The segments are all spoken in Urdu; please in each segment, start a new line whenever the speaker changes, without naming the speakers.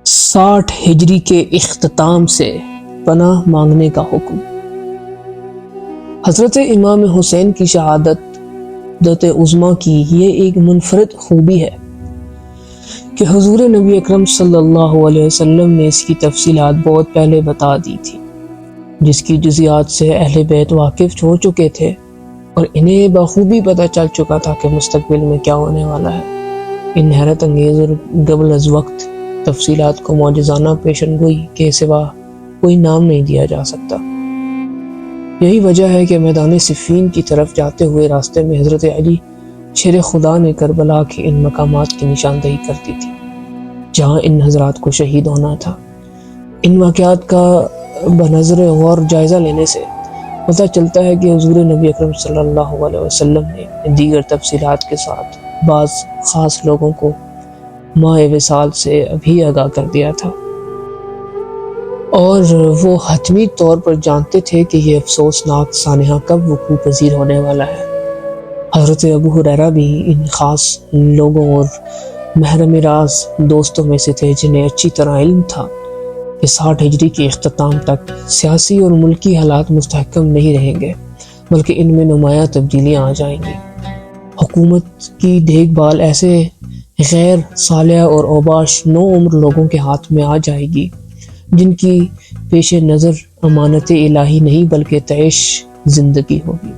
60 ہجری کے اختتام سے پناہ مانگنے کا حکم۔ حضرت امام حسین کی شہادت عظمیٰ کی یہ ایک منفرد خوبی ہے کہ حضور نبی اکرم صلی اللہ علیہ وسلم نے اس کی تفصیلات بہت پہلے بتا دی تھی، جس کی جزیات سے اہل بیت واقف ہو چکے تھے اور انہیں بخوبی پتہ چل چکا تھا کہ مستقبل میں کیا ہونے والا ہے۔ ان حیرت انگیز اور قبل از وقت تفصیلات کو معجزانہ پیشن گوئی کے سوا کوئی نام نہیں دیا جا سکتا۔ یہی وجہ ہے کہ میدان صفین کی طرف جاتے ہوئے راستے میں حضرت علی شیر خدا نے کربلا کے ان مقامات کی نشاندہی کر دی تھی جہاں ان حضرات کو شہید ہونا تھا۔ ان واقعات کا بنظر غور جائزہ لینے سے پتہ چلتا ہے کہ حضور نبی اکرم صلی اللہ علیہ وسلم نے دیگر تفصیلات کے ساتھ بعض خاص لوگوں کو ماہ وصال سے ابھی آگاہ کر دیا تھا، اور وہ حتمی طور پر جانتے تھے کہ یہ افسوسناک سانحہ کب وقوع پذیر ہونے والا ہے۔ حضرت ابو ہریرہ بھی ان خاص لوگوں اور محرم راز دوستوں میں سے تھے جنہیں اچھی طرح علم تھا کہ 60 ہجری کے اختتام تک سیاسی اور ملکی حالات مستحکم نہیں رہیں گے، بلکہ ان میں نمایاں تبدیلیاں آ جائیں گی۔ حکومت کی دیکھ بھال ایسے غیر صالح اور اوباش نو عمر لوگوں کے ہاتھ میں آ جائے گی جن کی پیش نظر امانت الہی نہیں بلکہ تعیش زندگی ہوگی،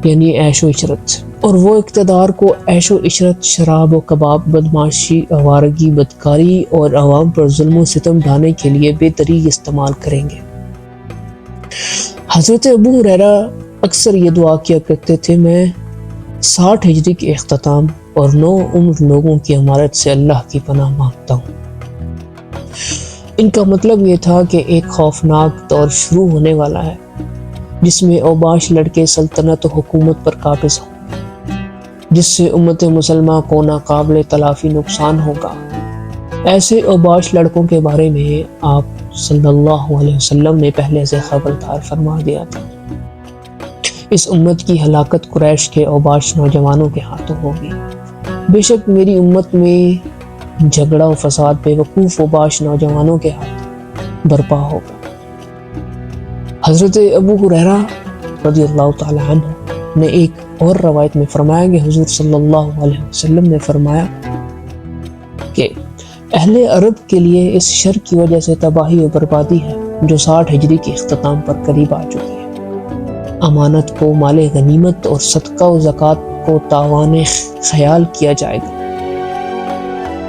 یعنی عیش و عشرت، اور وہ اقتدار کو عیش و عشرت، شراب و کباب، بدمعاشی، آوارگی، بدکاری اور عوام پر ظلم و ستم ڈھانے کے لیے بے دریغ استعمال کریں گے۔ حضرت ابو ہریرہ اکثر یہ دعا کیا کرتے تھے، میں 60 ہجری کے اختتام اور نو عمر لوگوں کی امارت سے اللہ کی پناہ مانگتا ہوں۔ ان کا مطلب یہ تھا کہ ایک خوفناک دور شروع ہونے والا ہے جس میں اوباش لڑکے سلطنت و حکومت پر قابض ہوں گے، جس سے امت مسلمہ کو ناقابل تلافی نقصان ہوگا۔ ایسے اوباش لڑکوں کے بارے میں آپ صلی اللہ علیہ وسلم نے پہلے سے خبردار فرما دیا تھا۔ اس امت کی ہلاکت قریش کے اوباش نوجوانوں کے ہاتھوں ہوگی۔ بے شک میری امت میں جھگڑا و فساد بے وقوف اوباش نوجوانوں کے ہاتھ برپا ہوگا۔ حضرت ابو ہریرہ رضی اللہ تعالی عنہ نے ایک اور روایت میں فرمایا کہ حضور صلی اللہ علیہ وسلم نے فرمایا کہ اہل عرب کے لیے اس شر کی وجہ سے تباہی و بربادی ہے جو 60 ہجری کے اختتام پر قریب آ چکی ہے۔ امانت کو مال غنیمت اور صدقہ و زکوٰۃ کو تاوان خیال کیا جائے گا،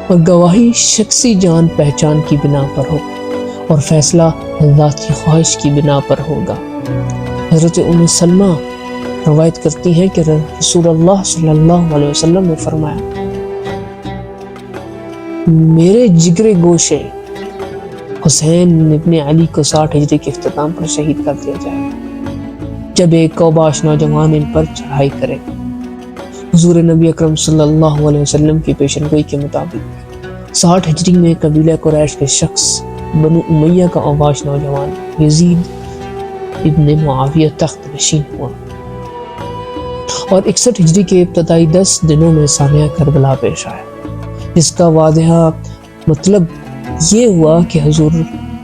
اور گواہی شخصی جان پہچان کی بنا پر ہو اور فیصلہ ذاتی خواہش کی بنا پر ہوگا۔ حضرت ام سلمہ روایت کرتی ہیں کہ رسول اللہ صلی اللہ علیہ وسلم نے فرمایا، میرے جگر گوشے حسین ابن علی کو 60 ہجری کے اختتام پر شہید کر دیا جائے گا جب ایک اوباش نوجوان ان پر چڑھائی کرے گا۔ حضور نبی اکرم صلی اللہ علیہ وسلم کی پیشن گوئی کے مطابق 60 ہجری میں قبیلہ قریش کے شخص بنو امیہ کا اوباش نوجوان یزید ابن معاویہ تخت نشین ہوا، اور 61 ہجری کے ابتدائی 10 دنوں میں سانحہ کربلا پیش آیا، جس کا واضح مطلب یہ ہوا کہ حضور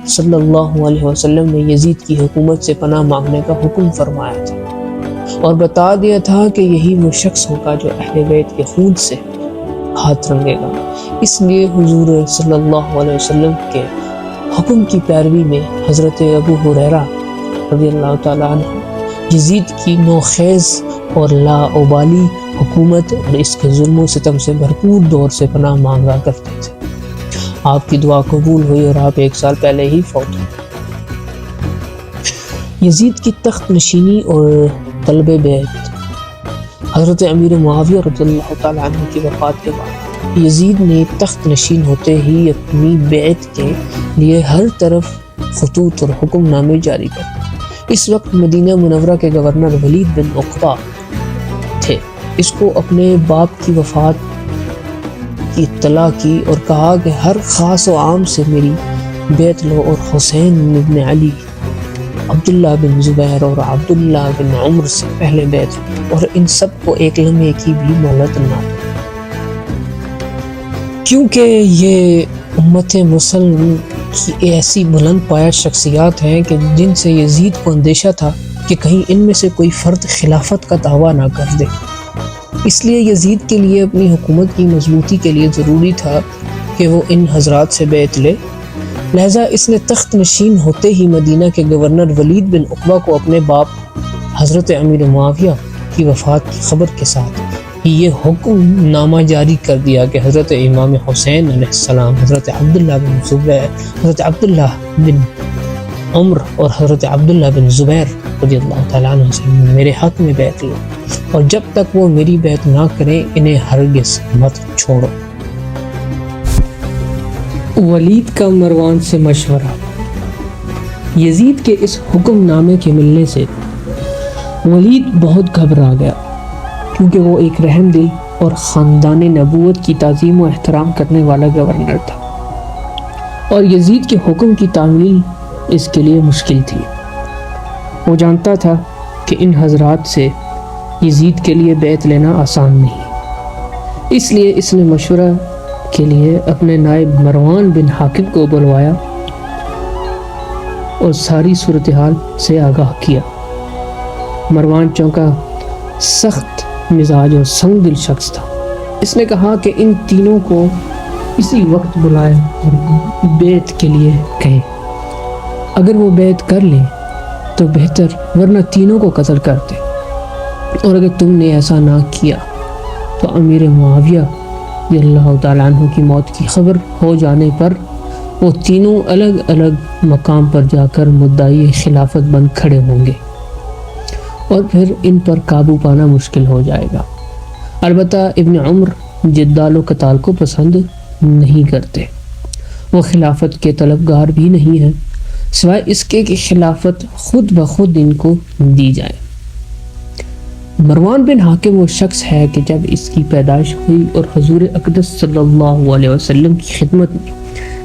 صلی اللہ علیہ وسلم نے یزید کی حکومت سے پناہ مانگنے کا حکم فرمایا تھا اور بتا دیا تھا کہ یہی وہ شخص ہوگا جو اہل بیت کے خون سے ہاتھ رنگے گا۔ اس لیے حضور صلی اللہ علیہ وسلم کے حکم کی پیروی میں حضرت ابو ہریرہ رضی اللہ تعالیٰ عنہ یزید کی نوخیز اور لا ابالی حکومت اور اس کے ظلم و ستم سے بھرپور دور سے پناہ مانگا کرتے تھے۔ آپ کی دعا قبول ہوئی اور آپ 1 سال پہلے ہی فوت ہوئے۔ یزید کی تخت نشینی اور طلب بیعت۔ حضرت امیر معاویہ رضی اللہ تعالیٰ عنہ کی وفات کے بعد یزید نے تخت نشین ہوتے ہی اپنی بیعت کے لیے ہر طرف خطوط اور حکم نامے جاری کر۔ اس وقت مدینہ منورہ کے گورنر ولید بن عقبہ تھے۔ اس کو اپنے باپ کی وفات کی اطلاع کی اور کہا کہ ہر خاص و عام سے میری بیعت لو اور حسین ابن علی، عبداللہ بن زبیر اور عبداللہ بن عمر سے پہلے بیعت لو اور ان سب کو ایک لمحے کی بھی مہلت نہ دو۔ کیونکہ یہ امت مسلم کی ایسی بلند پایہ شخصیات ہیں کہ جن سے یزید کو اندیشہ تھا کہ کہیں ان میں سے کوئی فرد خلافت کا دعویٰ نہ کر دے۔ اس لیے یزید کے لیے اپنی حکومت کی مضبوطی کے لیے ضروری تھا کہ وہ ان حضرات سے بیعت لے، لہٰذا اس نے تخت نشین ہوتے ہی مدینہ کے گورنر ولید بن عقبہ کو اپنے باپ حضرت امیر معاویہ کی وفات کی خبر کے ساتھ یہ حکم نامہ جاری کر دیا کہ حضرت امام حسین علیہ السلام، حضرت عبداللہ بن زبیر، حضرت عبداللہ بن عمر اور حضرت عبداللہ بن زبیر رضی اللہ تعالیٰ عنہ سے میرے حق میں بیعت لو، اور جب تک وہ میری بیعت نہ کریں انہیں ہرگز مت چھوڑو۔ ولید کا مروان سے مشورہ۔ یزید کے اس حکم نامے کے ملنے سے ولید بہت گھبرا گیا، کیونکہ وہ ایک رحم دل اور خاندان نبوت کی تعظیم و احترام کرنے والا گورنر تھا، اور یزید کے حکم کی تعمیل اس کے لیے مشکل تھی۔ وہ جانتا تھا کہ ان حضرات سے یزید کے لیے بیعت لینا آسان نہیں، اس لیے اس نے مشورہ کے لیے اپنے نائب مروان بن حاکم کو بلوایا اور ساری صورتحال سے آگاہ کیا۔ مروان چونکہ سخت مزاج اور سنگ دل شخص تھا، اس نے کہا کہ ان تینوں کو اسی وقت بلائے اور بیعت کے لیے کہے، اگر وہ بیعت کر لیں تو بہتر، ورنہ تینوں کو قتل کرتے، اور اگر تم نے ایسا نہ کیا تو امیر معاویہ رضی اللہ تعالیٰ عنہ کی موت کی خبر ہو جانے پر وہ تینوں الگ الگ مقام پر جا کر مدعی خلافت بن کھڑے ہوں گے، اور پھر ان پر قابو پانا مشکل ہو جائے گا۔ البتہ ابن عمر جدال و قتال کو پسند نہیں کرتے، وہ خلافت کے طلبگار بھی نہیں ہیں، سوائے اس کے کہ خلافت خود بخود ان کو دی جائے۔ مروان بن حاکم وہ شخص ہے کہ جب اس کی پیدائش ہوئی اور حضور اقدس صلی اللہ علیہ وسلم کی خدمت میں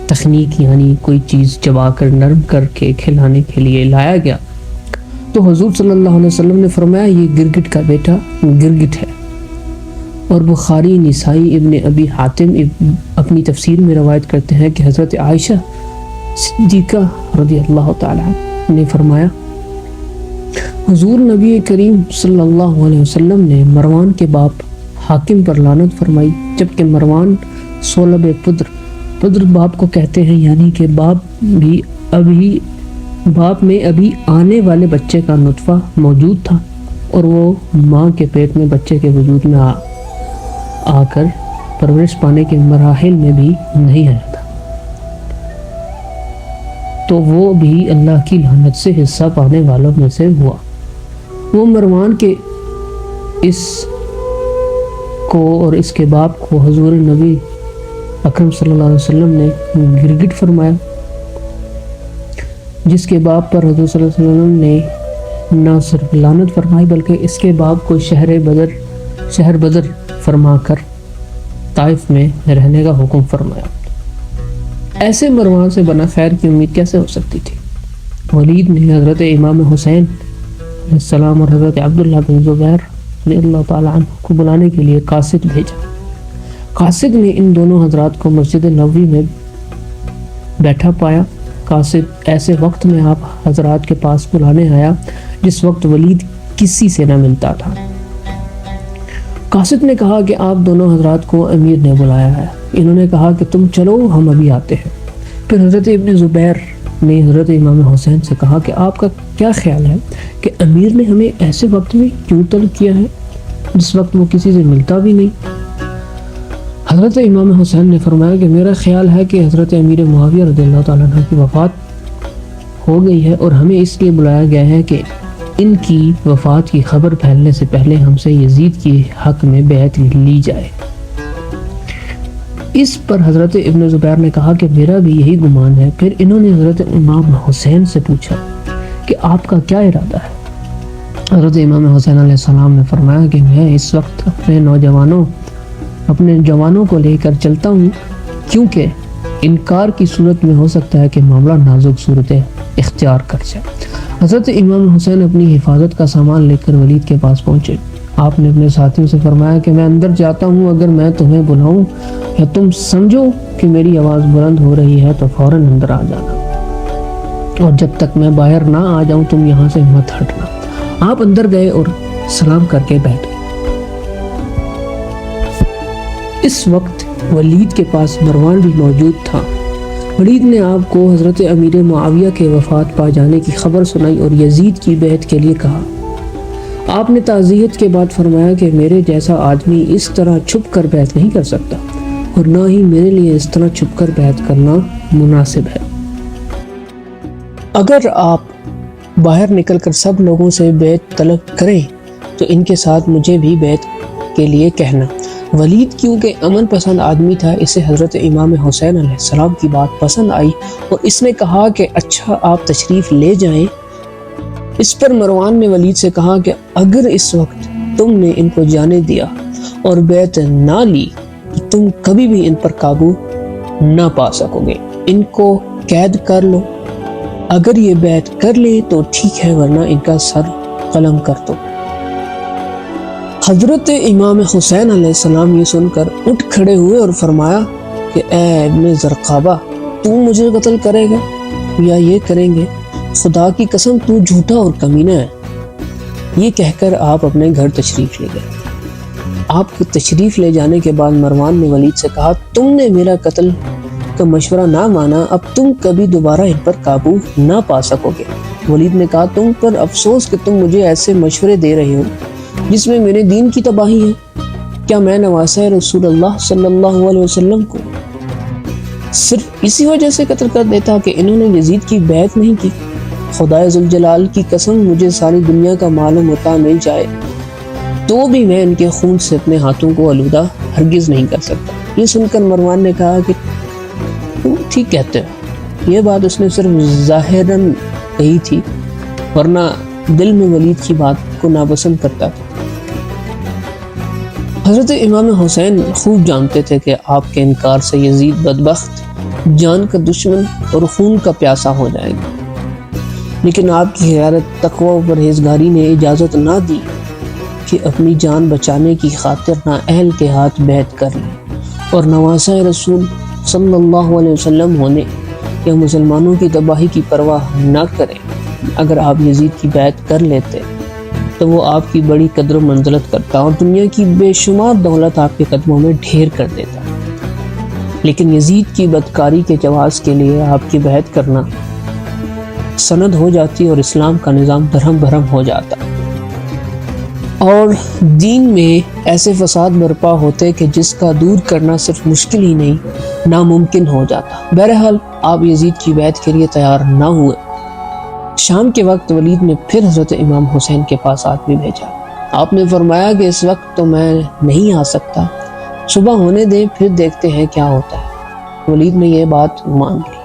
تخنیک یعنی کوئی چیز چبا کر نرم کر کے کھلانے کے لیے لایا گیا تو حضور صلی اللہ علیہ وسلم نے فرمایا یہ گرگٹ کا بیٹا گرگٹ ہے۔ اور بخاری، نسائی، ابن ابی حاتم اپنی تفسیر میں روایت کرتے ہیں کہ حضرت عائشہ صدیقہ رضی اللہ تعالیٰ نے فرمایا حضور نبی کریم صلی اللہ علیہ وسلم نے مروان کے باپ حاکم پر لعنت فرمائی، جبکہ مروان صلب پدر باپ کو کہتے ہیں، یعنی کہ باپ میں ابھی آنے والے بچے کا نطفہ موجود تھا اور وہ ماں کے پیٹ میں بچے کے وجود میں آ کر پرورش پانے کے مراحل میں بھی نہیں آیا تھا، تو وہ بھی اللہ کی لعنت سے حصہ پانے والوں میں سے ہوا۔ وہ مروان کے اس کو اور اس کے باپ کو حضور نبی اکرم صلی اللہ علیہ وسلم نے گرگٹ فرمایا، جس کے باپ پر حضور صلی اللہ علیہ وسلم نے نہ صرف لعنت فرمائی بلکہ اس کے باپ کو شہر بدر فرما کر طائف میں رہنے کا حکم فرمایا۔ ایسے مروان سے بنا خیر کی امید کیسے ہو سکتی تھی؟ ولید نے حضرت امام حسین علیہ السلام اور حضرت عبداللہ بن زبیر رضی اللہ تعالیٰ عنہ کو بلانے کے لیے قاصد بھیجا۔ قاصد نے ان دونوں حضرات کو مسجد نبوی میں بیٹھا پایا۔ قاصد ایسے وقت میں آپ حضرات کے پاس بلانے آیا جس وقت ولید کسی سے نہ ملتا تھا۔ قاصد نے کہا کہ آپ دونوں حضرات کو امیر نے بلایا ہے۔ انہوں نے کہا کہ تم چلو، ہم ابھی آتے ہیں۔ پھر حضرت ابن زبیر نے حضرت امام حسین سے کہا کہ آپ کا کیا خیال ہے کہ امیر نے ہمیں ایسے وقت میں کیوں طلب کیا ہے جس وقت وہ کسی سے ملتا بھی نہیں؟ حضرت امام حسین نے فرمایا کہ میرا خیال ہے کہ حضرت امیر معاویہ رضی اللہ تعالیٰ عنہ کی وفات ہو گئی ہے اور ہمیں اس لیے بلایا گیا ہے کہ ان کی وفات کی خبر پھیلنے سے پہلے ہم سے یزید کی حق میں بیعت لی جائے۔ اس پر حضرت ابن زبیر نے کہا کہ میرا بھی یہی گمان ہے۔ پھر انہوں نے حضرت امام حسین سے پوچھا کہ آپ کا کیا ارادہ ہے؟ حضرت امام حسین علیہ السلام نے فرمایا کہ میں اس وقت اپنے جوانوں کو لے کر چلتا ہوں، کیونکہ انکار کی صورت میں ہو سکتا ہے کہ معاملہ نازک صورت اختیار کر جائے۔ حضرت امام حسین اپنی حفاظت کا سامان لے کر ولید کے پاس پہنچے آپ نے اپنے ساتھیوں سے فرمایا کہ میں اندر جاتا ہوں، اگر میں تمہیں بلاؤں یا تم سمجھو کہ میری آواز بلند ہو رہی ہے تو فوراً اندر آ جانا، اور جب تک میں باہر نہ آ جاؤں تم یہاں سے مت ہٹنا۔ آپ اندر گئے اور سلام کر کے بیٹھ گئے۔ اس وقت ولید کے پاس مروان بھی موجود تھا۔ ولید نے آپ کو حضرت امیر معاویہ کے وفات پا جانے کی خبر سنائی اور یزید کی بیعت کے لیے کہا۔ آپ نے تعزیت کے بعد فرمایا کہ میرے جیسا آدمی اس طرح چھپ کر بیعت نہیں کر سکتا، اور نہ ہی میرے لیے اس طرح چھپ کر بیعت کرنا مناسب ہے۔ اگر آپ باہر نکل کر سب لوگوں سے بیعت طلب کریں تو ان کے ساتھ مجھے بھی بیعت کے لیے کہنا۔ ولید کیونکہ امن پسند آدمی تھا، اسے حضرت امام حسین علیہ السلام کی بات پسند آئی اور اس نے کہا کہ اچھا آپ تشریف لے جائیں۔ اس پر مروان نے ولید سے کہا کہ اگر اس وقت تم نے ان کو جانے دیا اور بیعت نہ لی تو تم کبھی بھی ان پر قابو نہ پا سکو گے، ان کو قید کر لو، اگر یہ بیعت کر لے تو ٹھیک ہے، ورنہ ان کا سر قلم کر دو۔ حضرت امام حسین علیہ السلام یہ سن کر اٹھ کھڑے ہوئے اور فرمایا کہ اے ابن زرقابہ، تو مجھے قتل کرے گا یا یہ کریں گے؟ خدا کی قسم تو جھوٹا اور کمینہ ہے۔ یہ کہہ کر آپ اپنے گھر تشریف لے گئے۔ آپ کے تشریف لے جانے کے بعد مروان نے ولید سے کہا تم نے میرا قتل کا مشورہ نہ مانا، اب تم کبھی دوبارہ ان پر قابو نہ پا سکو گے۔ ولید نے کہا تم پر افسوس کہ تم مجھے ایسے مشورے دے رہے ہو جس میں میرے دین کی تباہی ہے۔ کیا میں نواسہ رسول اللہ صلی اللہ علیہ وسلم کو صرف اسی وجہ سے قتل کر دیتا کہ انہوں نے یزید کی بیعت نہیں کی؟ خدائے ذوالجلال کی قسم، مجھے ساری دنیا کا مال و متاع مل جائے تو بھی میں ان کے خون سے اپنے ہاتھوں کو آلودہ ہرگز نہیں کر سکتا۔ یہ سن کر مروان نے کہا کہ تم ٹھیک کہتے ہو۔ یہ بات اس نے صرف ظاہراً کہی تھی، ورنہ دل میں ولید کی بات کو ناپسند کرتا تھا۔ حضرت امام حسین خوب جانتے تھے کہ آپ کے انکار سے یزید بدبخت جان کا دشمن اور خون کا پیاسا ہو جائے گا، لیکن آپ کی غیرت، تقوی و پرہیزگاری نے اجازت نہ دی کہ اپنی جان بچانے کی خاطر نااہل کے ہاتھ بیعت کر لیں اور نواسہ رسول صلی اللہ علیہ وسلم ہونے یا مسلمانوں کی تباہی کی پرواہ نہ کریں۔ اگر آپ یزید کی بیعت کر لیتے تو وہ آپ کی بڑی قدر و منزلت کرتا اور دنیا کی بے شمار دولت آپ کے قدموں میں ڈھیر کر دیتا، لیکن یزید کی بدکاری کے جواز کے لیے آپ کی بیعت کرنا سند ہو جاتی اور اسلام کا نظام درہم بھرم ہو جاتا اور دین میں ایسے فساد برپا ہوتے کہ جس کا دور کرنا صرف مشکل ہی نہیں ناممکن ہو جاتا۔ بہرحال آپ یزید کی بیعت کے لیے تیار نہ ہوئے۔ شام کے وقت ولید نے پھر حضرت امام حسین کے پاس آدمی بھیجا۔ آپ نے فرمایا کہ اس وقت تو میں نہیں آ سکتا، صبح ہونے دیں پھر دیکھتے ہیں کیا ہوتا ہے۔ ولید نے یہ بات مان لی۔